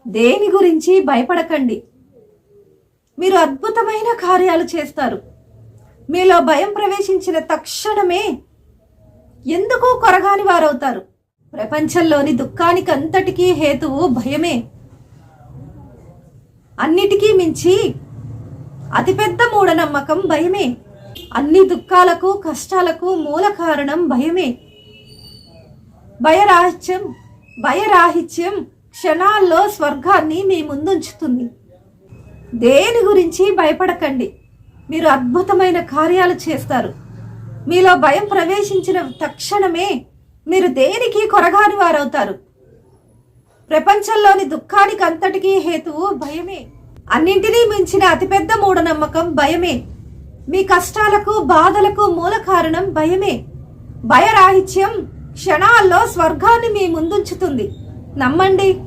దేని గురించి భయపడకండి. మీరు అద్భుతమైన కార్యాలు చేస్తారు. మీలో భయం ప్రవేశించిన తక్షణమే ఎందుకు కొరగాని వారవుతారు. ప్రపంచంలోని దుఃఖానికి అంతటికీ హేతువు భయమే. అన్నిటికీ మించి అతిపెద్ద మూఢనమ్మకం భయమే. అన్ని దుఃఖాలకు కష్టాలకు మూల కారణం భయమే. భయరాహిత్యం క్షణాల్లో స్వర్గాన్ని మీ ముందుంచుతుంది. దేని గురించి భయపడకండి. మీరు అద్భుతమైన కార్యాలు చేస్తారు. మీలో భయం ప్రవేశించిన తక్షణమే మీరు దేనికి కొరగాని వారవుతారు. ప్రపంచంలోని దుఃఖానికి అంతటికీ హేతువు భయమే. అన్నింటినీ మించిన అతిపెద్ద మూఢనమ్మకం భయమే. మీ కష్టాలకు బాధలకు మూల కారణం భయమే. భయరాహిత్యం క్షణాల్లో స్వర్గాన్ని మీ ముందుంచుతుంది. నమ్మండి.